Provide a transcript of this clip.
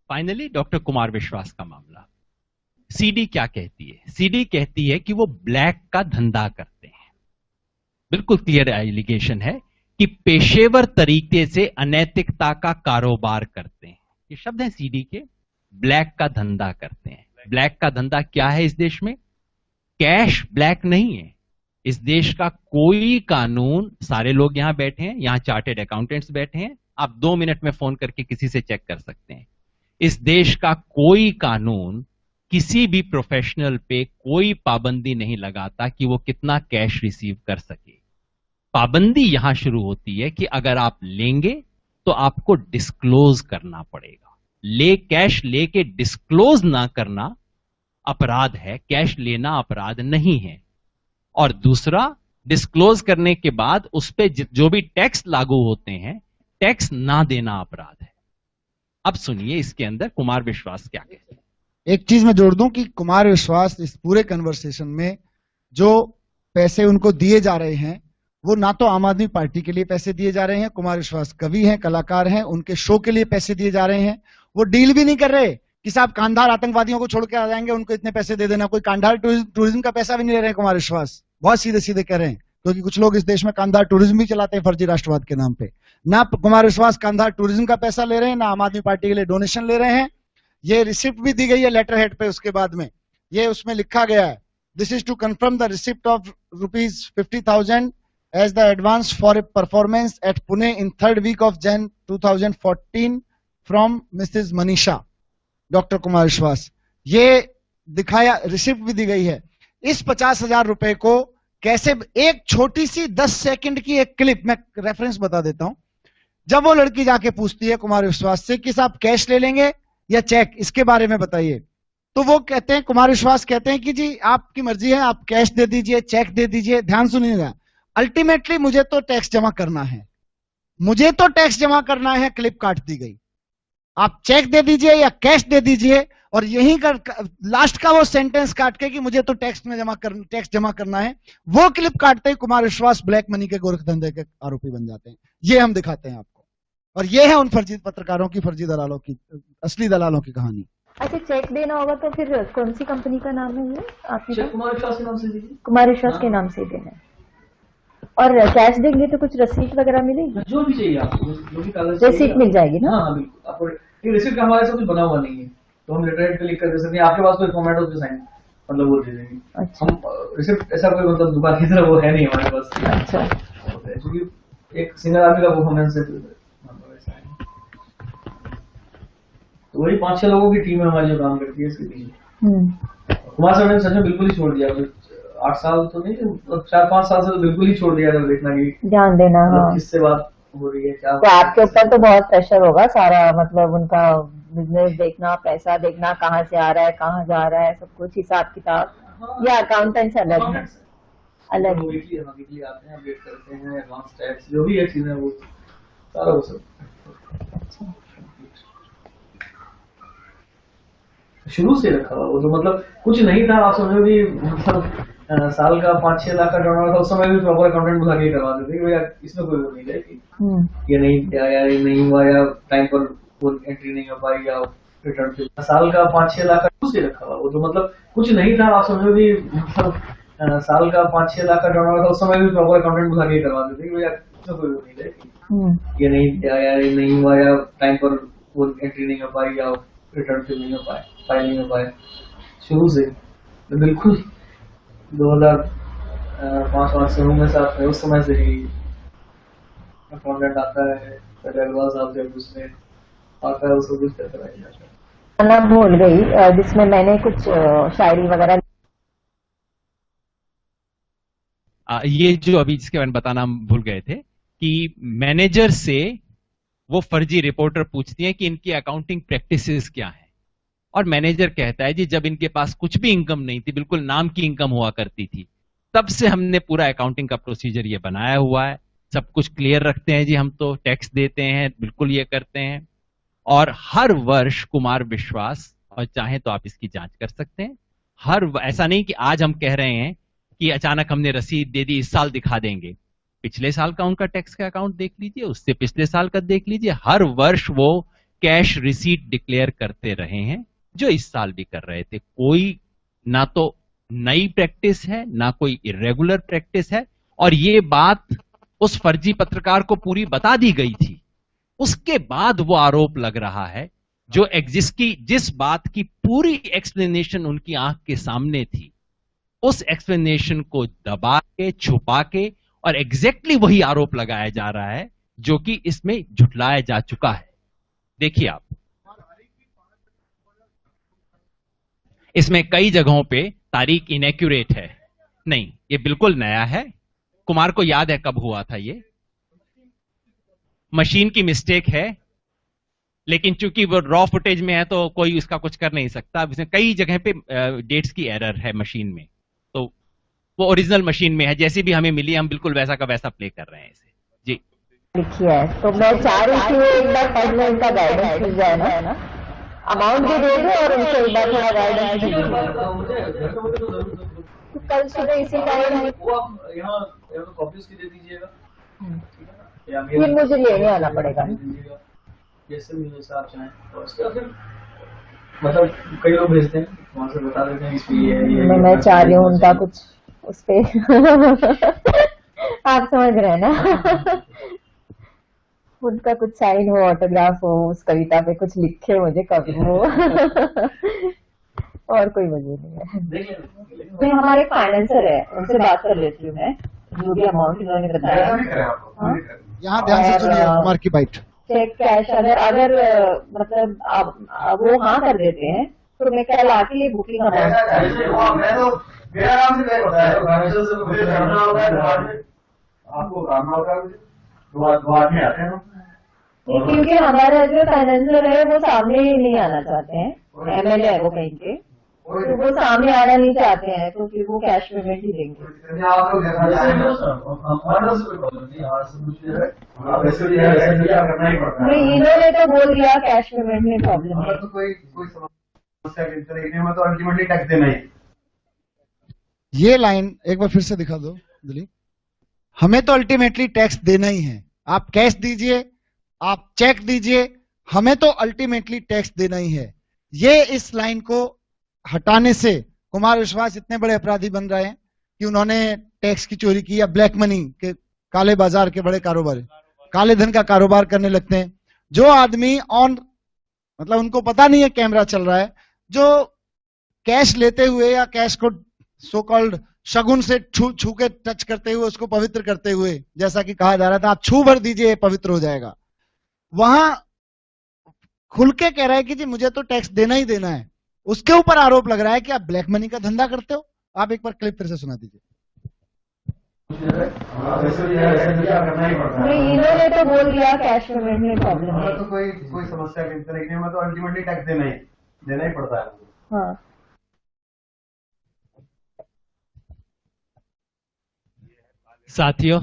Finally doctor Kumar विश्वास का मामला। सीडी क्या कहती है? सीडी कहती है कि वो ब्लैक का धंधा करते हैं। बिल्कुल क्लियर एलिगेशन है कि पेशेवर तरीके से अनैतिकता का कारोबार करते हैं। ये शब्द है सीडी के। ब्लैक का धंधा करते हैं। ब्लैक का धंधा क्या है इस देश में? कैश ब्लैक नहीं है। इस देश का कोई कानून, सारे लोग यहां बैठे हैं, यहां चार्टेड अकाउंटेंट्स बैठे हैं, आप 2 मिनट में फोन करके किसी से चेक कर सकते हैं। इस देश का कोई कानून किसी भी प्रोफेशनल पे कोई पाबंदी नहीं लगाता कि वो कितना कैश रिसीव कर सके। पाबंदी यहां शुरू होती है कि अगर आप लेंगे तो आपको डिस्क्लोज करना पड़ेगा। कैश लेके डिस्क्लोज ना करना अपराध है, कैश लेना अपराध नहीं है। और दूसरा, डिस्क्लोज करने के बाद उस पे जो भी टैक्स लागू होते हैं, टैक्स ना देना अपराध है। अब सुनिए इसके अंदर कुमार विश्वास क्या कहते हैं। एक चीज मैं जोड़ दूं कि कुमार विश्वास इस पूरे कन्वर्सेशन में जो पैसे उनको दिए जा रहे हैं वो ना तो आम आदमी पार्टी के लिए पैसे दिए जा रहे हैं, कुमार विश्वास कवि हैं, कलाकार हैं, उनके शो के लिए पैसे दिए जा रहे हैं। वो डील भी नहीं कर रहे कि साहब कांधार आतंकवादियों को छोड़ के आ जाएंगे, उनको इतने पैसे दे देना। कोई कांधार टूरिज्म का पैसा भी नहीं ले रहे हैं कुमार विश्वास। बहुत सीधे सीधे कह रहे हैं, क्योंकि कुछ लोग इस देश में कांधार टूरिज्म भी चलाते हैं फर्जी राष्ट्रवाद के नाम पे। ना कुमार विश्वास कांधार टूरिज्म का पैसा ले रहे हैं, ना आम आदमी पार्टी के लिए डोनेशन ले रहे हैं। ये रिसिप्ट भी दी गई है लेटर हेड पे। उसके बाद में ये उसमें लिखा गया है, this is to confirm the receipt of ₹50,000 as the advance for a performance at Pune in 3rd week of Jan 2014 from Mrs. Manisha, doctor Kumar विश्वास। ये दिखाया, रिसिप्ट भी दी गई है। इस 50,000 रुपए को कैसे, एक छोटी सी 10 सेकंड की एक क्लिप, मैं रेफरेंस बता देता हूं। जब वो लड़की जाके पूछती है कुमार विश्वास से कि साहब कैश ले लेंगे या चेक, इसके बारे में बताइए, तो वो कहते हैं, कुमार विश्वास कहते हैं कि जी आपकी मर्जी है, आप कैश दे दीजिए, चेक दे दीजिए। ध्यान सुनिएगा, अल्टीमेटली मुझे तो टैक्स जमा करना है, मुझे तो टैक्स जमा करना है। क्लिप काट दी गई। आप चेक दे दीजिए या कैश दे दीजिए, और यहीं कर लास्ट का वो सेंटेंस काट के कि मुझे तो टैक्स जमा करना है, वो क्लिप काटते ही कुमार विश्वास ब्लैक मनी के गोरख धंधे के आरोपी बन जाते हैं। ये हम दिखाते हैं आपको, और ये है उन फर्जी पत्रकारों की, फर्जी दलालों की, असली दलालों की कहानी। अच्छा, चेक देना होगा तो फिर कौन सी कंपनी का नाम है ये आपके? कुमार विश्वास के नाम से दीजिए। कुमार विश्वास के नाम से देना है। और कैश देंगे तो कुछ रसीद वगैरह मिलेगी? जो भी चाहिए आपको, जो भी कागज रसीद मिल जाएगी ना? हाँ बिल्कुल। आपको रिसीप्ट का हमारे से कुछ बना हुआ नहीं है, तो हम लेटर हेड पे लिख कर दे सकते हैं। आपके पास कोई फॉर्मेट हो तो साइन, मतलब वो दे देंगे। अच्छा। हम रिसीप्ट ऐसा कोई मतलब दुकान की तरह वो है नहीं हमारे पास। अच्छा, क्योंकि एक सिंगल आदमी का परफॉर्मेंस है, तो वही 5-6 लोगों की टीम है हमारी जो काम करती है इसके पीछे। कुमार साहब ने सच में बिल्कुल ही छोड़ दिया। 8 साल तो नहीं, 4-5 साल से तो बिल्कुल ही छोड़ दिया। जब देखना कि ध्यान देना, हाँ, किससे बात हो रही है, क्या तो आपके ऊपर तो बहुत प्रेशर होगा सारा, मतलब उनका बिजनेस देखना, पैसा देखना, कहाँ से आ रहा है, कहाँ जा रहा है, सब कुछ हिसाब किताब। या अकाउंटेंट्स अलग है? अलग वीकली आते हैं, अपडेट करते हैं, एडवांस टैक्स जो भी है चीजें, वो सारा वो सब शुरू से रखा हुआ। वो तो मतलब कुछ नहीं था। आप समझो कि मतलब साल का 5-6 लाख का टर्नओवर था, उस समय भी प्रॉपर अकाउंटेंट बुला के करवा देते भैया, इसमें कोई वो नहीं है कि ये नहीं आया, ये नहीं हुआ, या टाइम पर वो एंट्री नहीं हो पाई, या रिटर्न से साल का 5-6 लाख का शुरू से रखा हुआ। वो तो मतलब कुछ नहीं था। आप समझो कि मतलब साल का 5-6 लाख का टर्नओवर था, उस समय भी प्रॉपर अकाउंटेंट बुला के करवा देते भैया, इसमें कोई वो नहीं है कि ये नहीं आया, ये नहीं हुआ, या टाइम पर वो एंट्री नहीं हो पाई, या रिटर्न फिल नहीं हो पाए, फाइल नहीं हो पाए। शुरू से बिल्कुल 2005 से में साथ में, उस समय से ही अकाउंटेंट आता है, पहले अग्रवाल साहब से उसमें आता है, उसको कुछ करता है। नाम भूल गई, जिसमें मैंने कुछ शायरी वगैरह। ये जो अभी जिसके बारे में बताना हम भूल गए थे कि मैनेजर से वो फर्जी रिपोर्टर पूछती है कि इनकी अकाउंटिंग प्रैक्टिसेस क्या है, और मैनेजर कहता है जी जब इनके पास कुछ भी इनकम नहीं थी, बिल्कुल नाम की इनकम हुआ करती थी, तब से हमने पूरा अकाउंटिंग का प्रोसीजर ये बनाया हुआ है, सब कुछ क्लियर रखते हैं जी, हम तो टैक्स देते हैं, बिल्कुल ये करते हैं। और हर वर्ष कुमार विश्वास, और चाहे तो आप इसकी जांच कर सकते हैं, ऐसा नहीं कि आज हम कह रहे हैं कि अचानक हमने रसीद दे दी, इस साल दिखा देंगे। पिछले साल का उनका टैक्स का अकाउंट देख लीजिए, उससे पिछले साल का देख लीजिए, हर वर्ष वो कैश रिसीट डिक्लेयर करते रहे हैं, जो इस साल भी कर रहे थे। कोई ना तो नई प्रैक्टिस है, ना कोई इरेगुलर प्रैक्टिस है, और ये बात उस फर्जी पत्रकार को पूरी बता दी गई थी। उसके बाद वो आरोप लग रहा है, जो जिस बात की पूरी एक्सप्लेनेशन उनकी आंख के सामने थी, उस एक्सप्लेनेशन को दबा के, छुपा के, और एग्जैक्टली वही आरोप लगाया जा रहा है जो कि इसमें झुटलाया जा चुका है। देखिए आप, इसमें कई जगहों पे तारीख इनएक्यूरेट है। नहीं, ये बिल्कुल नया है। कुमार को याद है कब हुआ था ये। मशीन की मिस्टेक है, लेकिन चूंकि वो रॉ फुटेज में है तो कोई इसका कुछ कर नहीं सकता। इसमें कई जगह पे डेट्स की एरर है मशीन में, तो वो ओरिजिनल मशीन में है, जैसी भी हमें मिली हम बिल्कुल वैसा का वैसा प्ले कर रहे हैं इसे। जी लिखी है, तो मैं चाह रही थी एक बार पढ़ने उनका गाइडेंस मिल जाए ना, अमाउंट भी दे दो और उनसे एक बार थोड़ा गाइडेंस भी दे दो। तो कल सुबह इसी टाइम यहाँ कॉपी उसकी दे दीजिएगा, फिर मुझे लेने आना पड़ेगा। जैसे भी आप चाहें, और उसके बाद फिर मतलब कई लोग भेजते हैं, वहां से बता देते हैं इस पे ये मैं चाह रही हूँ उनका कुछ उस पे आप समझ रहे हैं ना, उनका कुछ साइन हो, ऑटोग्राफ हो, उस कविता पे कुछ लिखे मुझे कभी हो और कोई वजह नहीं है। मैं हमारे फाइनेंसर है, उनसे बात कर लेती हूँ मैं, जो भी अमाउंट इन्होंने बताया। यहाँ ध्यान से सुनिए कुमार की बाइट। चेक कैश अगर मतलब अब वो हाँ कर देते हैं तो मैं कल आके ये बुकिंग क्योंकि हमारा जो फाइनेंसर है वो सामने ही नहीं आना चाहते हैं, एमएलए है वो कहीं के, तो वो सामने आना नहीं चाहते हैं, तो फिर वो कैश पेमेंट ही देंगे। नहीं, इन्होंने तो बोल दिया कैश पेमेंट में प्रॉब्लम है। कोई समस्या तो अल्टीमेटली टैक्स देना ही। ये लाइन एक बार फिर से दिखा दो दिलीप। हमें तो अल्टीमेटली टैक्स देना ही है। आप कैश दीजिए, आप चेक दीजिए, हमें तो अल्टीमेटली टैक्स देना ही है। ये इस लाइन को हटाने से कुमार विश्वास इतने बड़े अपराधी बन रहे हैं कि उन्होंने टैक्स की चोरी की या ब्लैक मनी के, काले बाजार के बड़े कारोबार, काले धन का कारोबार करने लगते हैं। जो आदमी ऑन मतलब उनको पता नहीं है कैमरा चल रहा है, जो कैश लेते हुए या कैश को सो कॉल्ड शगुन से छू के टच करते हुए उसको पवित्र करते हुए, जैसा कि कहा जा रहा था, आप छू भर दीजिए पवित्र हो जाएगा, वहां खुल के कह रहा है कि जी मुझे तो टैक्स देना ही देना है। उसके ऊपर आरोप लग रहा है कि आप ब्लैक मनी का धंधा करते हो। आप एक बार क्लिप फिर से सुना दीजिए। नहीं, इन्होंने तो बोल दिया कैश पेमेंट में प्रॉब्लम है। तो कोई समस्या में तो अल्टीमेटली टैक्स देना ही पड़ता है। हाँ, साथियों,